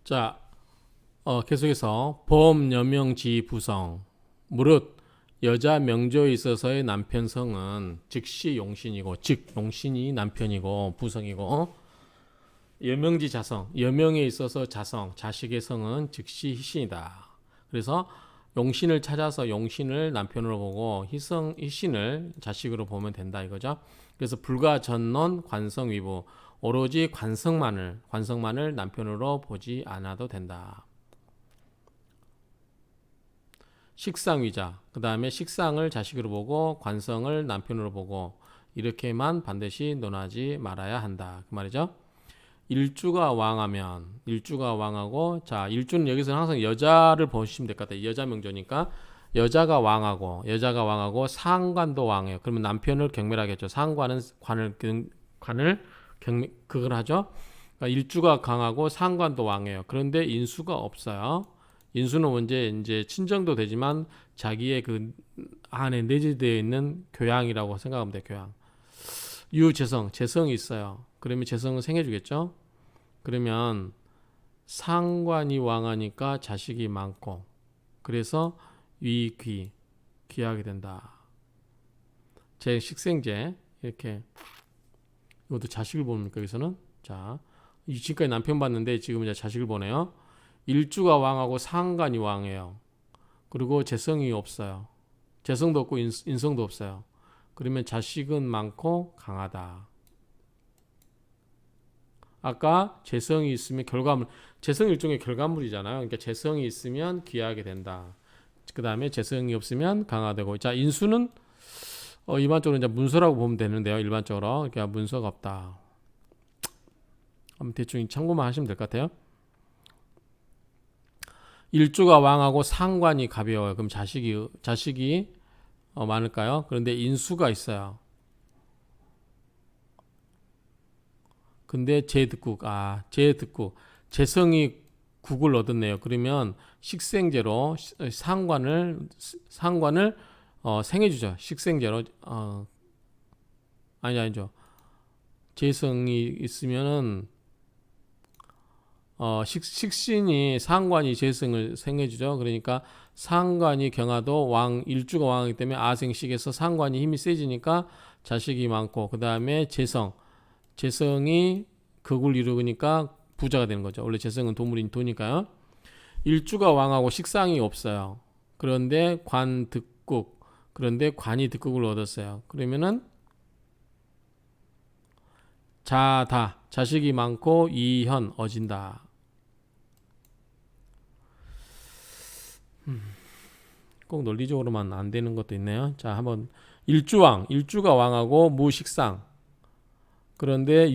자, 계속해서 범, 여명, 지, 부성. 무릇 여자 명조에 있어서의 남편 성은 즉시 용신이고, 즉 용신이 남편이고 부성이고, 여명지 자성, 여명에 있어서 자성, 자식의 성은 즉시 희신이다. 그래서 용신을 찾아서 용신을 남편으로 보고 희신을 자식으로 보면 된다 이거죠. 그래서 불가 전론 관성 위부, 오로지 관성만을 남편으로 보지 않아도 된다. 식상위자, 그 다음에 식상을 자식으로 보고 관성을 남편으로 보고 이렇게만 반드시 논하지 말아야 한다 그 말이죠. 일주가 왕하고, 자, 일주는 여기서 항상 여자를 보시면 될 것 같아요. 여자 명조니까 여자가 왕하고 상관도 왕해요. 그러면 남편을 경멸하겠죠. 상관은 관을 그걸 하죠. 그러니까 일주가 강하고 상관도 왕해요. 그런데 인수가 없어요. 인수는 언제 이제 친정도 되지만 자기의 그 안에 내재되어 있는 교양이라고 생각하면 돼요. 교양. 재성이 있어요. 그러면 재성은 생해주겠죠. 그러면 상관이 왕하니까 자식이 많고, 그래서 귀하게 된다. 제 식생제 이렇게, 이것도 자식을 봅니까 여기서는? 자, 지금까지 남편 봤는데 지금 이제 자식을 보네요. 일주가 왕하고 상관이 왕해요. 그리고 재성이 없어요. 재성도 없고 인성도 없어요. 그러면 자식은 많고 강하다. 아까 재성이 있으면 재성이 일종의 결과물이잖아요. 그러니까 재성이 있으면 귀하게 된다. 그 다음에 재성이 없으면 강화되고. 자, 인수는 일반적으로 이제 문서라고 보면 되는데요. 일반적으로. 그러니까 문서가 없다. 한번 대충 참고만 하시면 될 것 같아요. 일주가 왕하고 상관이 가벼워요. 그럼 자식이 많을까요? 그런데 인수가 있어요. 근데 재성이 국을 얻었네요. 그러면 식생제로 상관을 생해주죠. 식생제로 아니죠. 재성이 있으면은 식신이 상관이 재성을 생해주죠. 그러니까 상관이 경화도 일주가 왕이기 때문에 아생식에서 상관이 힘이 세지니까 자식이 많고, 그 다음에 재성이 극을 이루니까 부자가 되는 거죠. 원래 재성은 도물인 도니까요. 일주가 왕하고 식상이 없어요. 그런데 그런데 관이 득국을 얻었어요. 그러면은 자식이 많고 이현 어진다. 꼭 논리적으로만 안 되는 것도 있네요. 자, 한번 일주가 왕하고 무식상. 그런데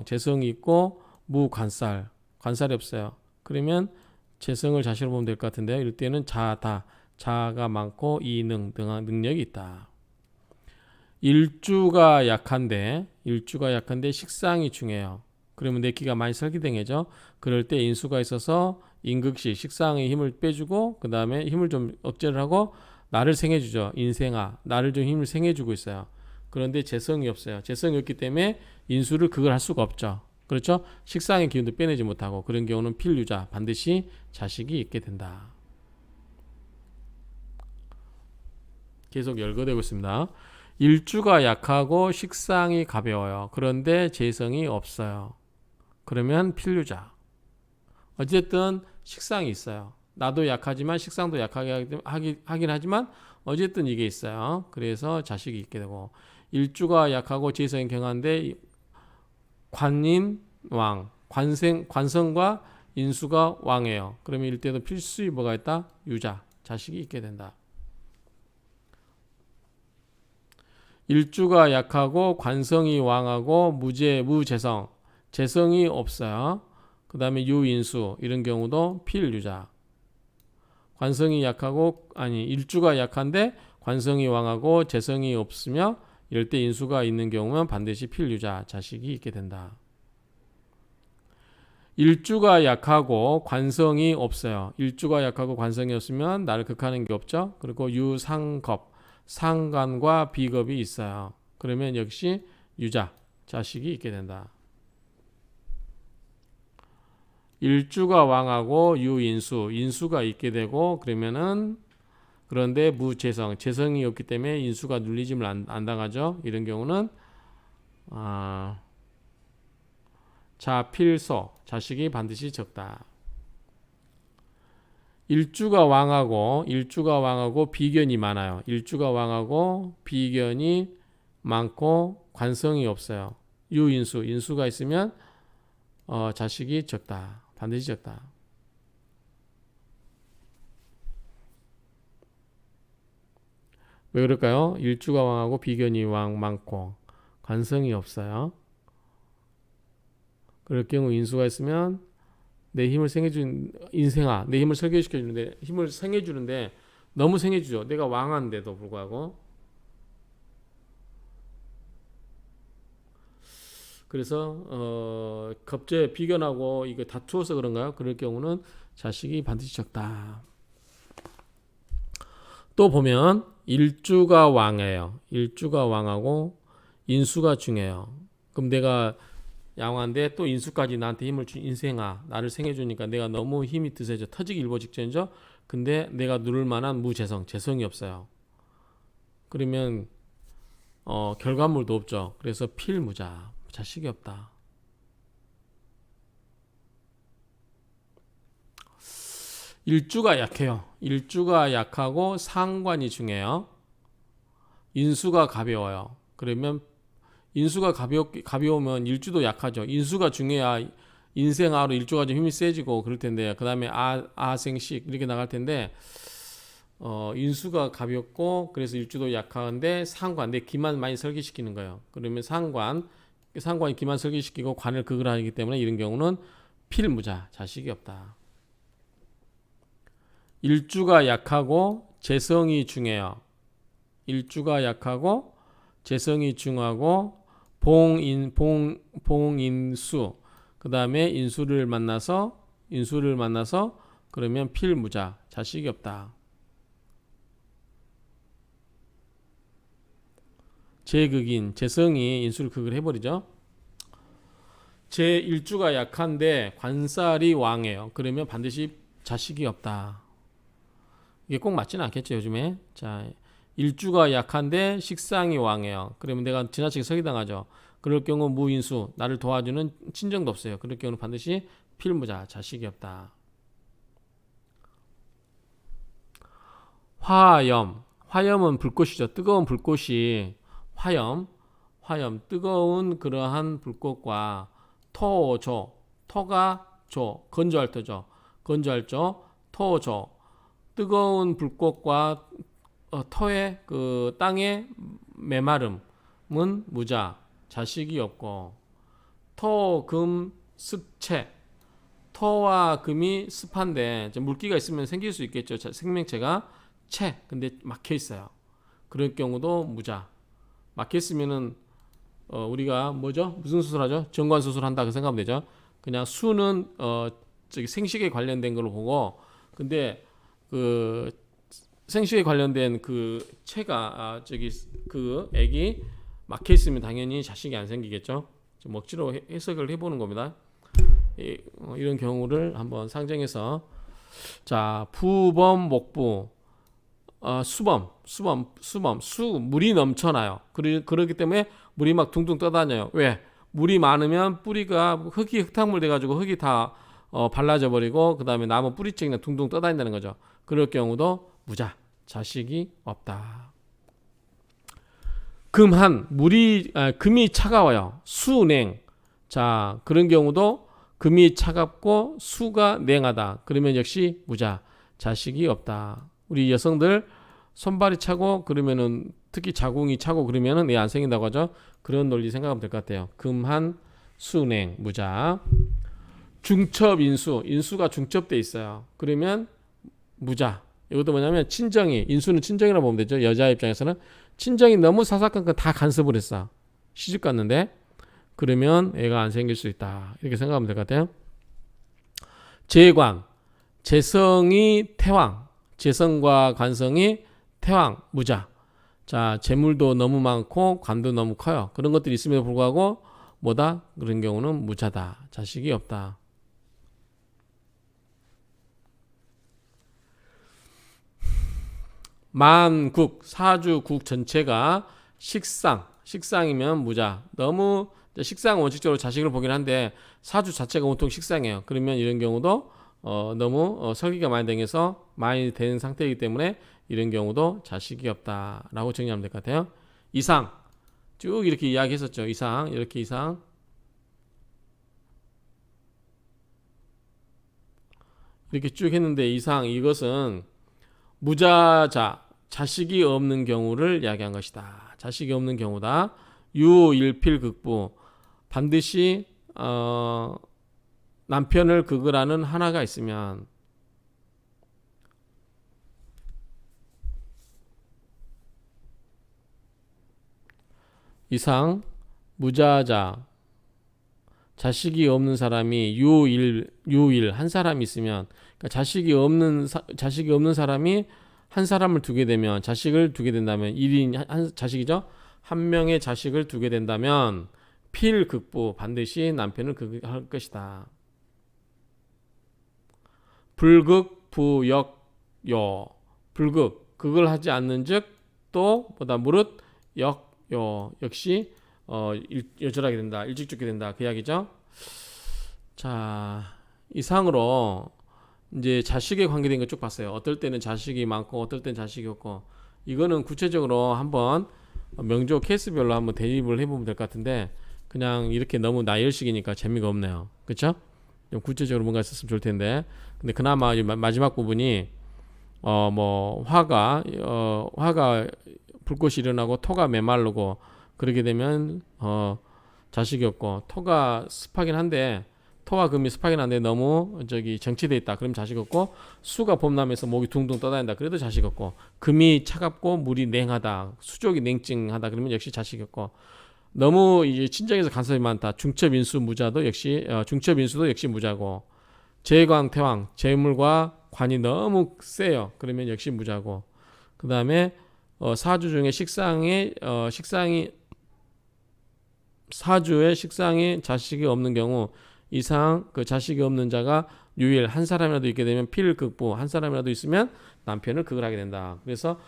재성이 있고 관살이 없어요. 그러면 재성을 자신으로 보면 될 것 같은데요. 이럴 때는 자가 많고 등한 능력이 있다. 일주가 약한데 식상이 중요해요. 그러면 내 기가 많이 설기댕해져. 그럴 때 인수가 있어서 인극시 식상의 힘을 빼주고, 그 다음에 힘을 좀 억제를 하고 나를 생해주죠. 인생아, 나를 좀 힘을 생해주고 있어요. 그런데 재성이 없어요. 재성이 없기 때문에 인수를 그걸 할 수가 없죠. 그렇죠? 식상의 기운도 빼내지 못하고, 그런 경우는 필유자, 반드시 자식이 있게 된다. 계속 열거되고 있습니다. 일주가 약하고 식상이 가벼워요. 그런데 재성이 없어요. 그러면 필유자. 어쨌든 식상이 있어요. 나도 약하지만 식상도 약하게 하긴 하지만 어쨌든 이게 있어요. 그래서 자식이 있게 되고, 일주가 약하고 재성이 경한데 관인 왕, 관성과 인수가 왕이에요. 그러면 이때도 필수이 뭐가 있다? 유자, 자식이 있게 된다. 일주가 약하고 관성이 왕하고 재성이 없어요. 그 다음에 유인수 이런 경우도 필유자. 일주가 약한데 관성이 왕하고 재성이 없으며 이럴 때 인수가 있는 경우는 반드시 필유자, 자식이 있게 된다. 일주가 약하고 관성이 없어요. 일주가 약하고 관성이 없으면 나를 극하는 게 없죠. 그리고 상관과 비겁이 있어요. 그러면 역시 유자, 자식이 있게 된다. 일주가 왕하고 유인수, 인수가 있게 되고 그러면은 그런데 무재성, 재성이 없기 때문에 인수가 눌리짐을 안 당하죠. 이런 경우는 자필소, 자식이 반드시 적다. 일주가 왕하고 비견이 많아요. 일주가 왕하고 비견이 많고 관성이 없어요. 유인수, 인수가 있으면 자식이 적다. 반드시 적다. 왜 그럴까요? 일주가 왕하고 비견이 많고 관성이 없어요. 그럴 경우 인수가 있으면 내 힘을 생해준 인생아, 내 힘을 설계시켜주는데 힘을 생해주는데 너무 생해주죠. 내가 왕한데도 불구하고. 그래서 갑자기 비견하고 이거 다투어서 그런가요? 그럴 경우는 자식이 반드시 적다. 또 보면 일주가 왕이에요. 일주가 왕하고 인수가 중요해요. 그럼 내가 양호한데 또 인수까지 나한테 힘을 준 인생아, 나를 생해주니까 내가 너무 힘이 드세져 터지기 일보 직전이죠. 근데 내가 누를 만한 무재성, 재성이 없어요. 그러면 결과물도 없죠. 그래서 필무자, 자식이 없다. 일주가 약해요. 일주가 약하고 상관이 중요해요. 인수가 가벼워요. 그러면 인수가 가벼우면 일주도 약하죠. 인수가 중요해야 인생아로 일주가 좀 힘이 세지고 그럴 텐데 그 다음에 아생식 이렇게 나갈 텐데 인수가 가볍고 그래서 일주도 약한데 상관 내 기만 많이 설계시키는 거예요. 그러면 상관이 기만 설계시키고 관을 극을 하기 때문에 이런 경우는 필무자, 자식이 없다. 일주가 약하고 재성이 중해요. 일주가 약하고 재성이 중하고 봉인수 그 다음에 인수를 만나서 그러면 필무자, 자식이 없다. 재극인, 재성이 인수를 극을 해버리죠. 제1주가 약한데 관살이 왕이에요. 그러면 반드시 자식이 없다. 이게 꼭 맞지는 않겠죠, 요즘에. 자, 일주가 약한데 식상이 왕이에요. 그러면 내가 지나치게 서기당하죠. 그럴 경우 무인수, 나를 도와주는 친정도 없어요. 그럴 경우는 반드시 필무자, 자식이 없다. 화염은 불꽃이죠. 뜨거운 불꽃이 화염, 뜨거운 그러한 불꽃과 토가 건조할 터죠. 토조, 뜨거운 불꽃과 터의 그 땅의 메마름은 무자, 자식이 없고 토금 습체, 토와 금이 습한데 물기가 있으면 생길 수 있겠죠. 생명체가 근데 막혀 있어요. 그럴 경우도 무자. 막혀 있으면은 우리가 무슨 수술하죠? 정관 수술한다 그 생각하면 되죠. 그냥 수는 생식에 관련된 걸로 보고 근데 그 생식에 관련된 그 체가 그 액이 막혀 있으면 당연히 자식이 안 생기겠죠. 좀 억지로 해석을 해보는 겁니다. 이런 경우를 한번 상정해서 자 부범 목부 물이 넘쳐나요. 그렇기 때문에 물이 막 둥둥 떠다녀요. 왜? 물이 많으면 뿌리가 흙탕물 돼가지고 흙이 다 발라져 버리고 그 다음에 나무 뿌리째 그냥 둥둥 떠다닌다는 거죠. 그럴 경우도 무자, 자식이 없다. 금이 차가워요. 수냉. 자, 그런 경우도 금이 차갑고 수가 냉하다. 그러면 역시 무자, 자식이 없다. 우리 여성들 손발이 차고 그러면은 특히 자궁이 차고 그러면은 안 생긴다고 하죠. 그런 논리 생각하면 될 것 같아요. 금한, 수냉, 무자. 중첩 인수가 중첩돼 있어요. 그러면 무자. 이것도 뭐냐면 인수는 친정이라고 보면 되죠. 여자 입장에서는 친정이 너무 사사건건 다 간섭을 했어. 시집 갔는데 그러면 애가 안 생길 수 있다. 이렇게 생각하면 될 것 같아요. 재관, 재성이 태왕, 재성과 관성이 태왕, 무자. 자, 재물도 너무 많고 관도 너무 커요. 그런 것들이 있음에도 불구하고 그런 경우는 무자다. 자식이 없다. 만국 사주국 전체가 식상이면 무자. 너무 식상 원칙적으로 자식을 보긴 한데 사주 자체가 보통 식상이에요. 그러면 이런 경우도 너무 설기가 많이 댕겨서 많이 된 상태이기 때문에 이런 경우도 자식이 없다라고 정리하면 될 것 같아요. 이상 쭉 이렇게 이야기했었죠. 이상 이렇게 이상 이렇게 쭉 했는데 이상 이것은 무자자 자식이 없는 경우를 이야기한 것이다. 자식이 없는 경우다. 유일필극부 반드시 남편을 극을하는 하나가 있으면 이상 무자자 자식이 없는 사람이 유일 한 사람이 있으면 그러니까 자식이 없는 사람이 한 사람을 두게 되면 자식을 두게 된다면 1인 한 자식이죠. 한 명의 자식을 두게 된다면 필극부 반드시 남편을 극할 것이다. 불극 부역요 극을 하지 않는즉 또 보다 무릇 역요 역시 여절하게 된다. 일찍 죽게 된다. 그 이야기죠. 자, 이상으로 이제 자식에 관계된 거 쭉 봤어요. 어떨 때는 자식이 많고 어떨 때는 자식이 없고 이거는 구체적으로 한번 명조 케이스별로 한번 대입을 해보면 될 것 같은데 그냥 이렇게 너무 나열식이니까 재미가 없네요. 그렇죠? 좀 구체적으로 뭔가 있었으면 좋을 텐데 근데 그나마 마지막 부분이 뭐 화가 불꽃이 일어나고 토가 메마르고 그렇게 되면 자식이 없고 토가 습하긴 한데 토와 금이 습하긴 한데 너무 정치돼 있다. 그럼 자식 없고 수가 봄나면서 목이 둥둥 떠다닌다. 그래도 자식 없고 금이 차갑고 물이 냉하다. 수족이 냉증하다. 그러면 역시 자식 없고 너무 이제 친정에서 간섭이 많다. 중첩인수 무자도 역시 중첩인수도 역시 무자고 재광 태왕 재물과 관이 너무 세요. 그러면 역시 무자고 그 다음에 사주 중에 식상이 사주에 식상이 자식이 없는 경우 이상 그 자식이 없는 자가 유일 한 사람이라도 있게 되면 필극부 한 사람이라도 있으면 남편을 극을 하게 된다. 그래서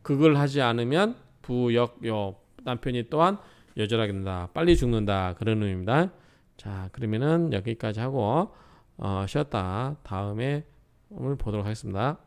극을 하지 않으면 부역요 남편이 또한 여절하게 된다. 빨리 죽는다. 그런 의미입니다. 자, 그러면은 여기까지 하고 쉬었다 다음에 오늘 보도록 하겠습니다.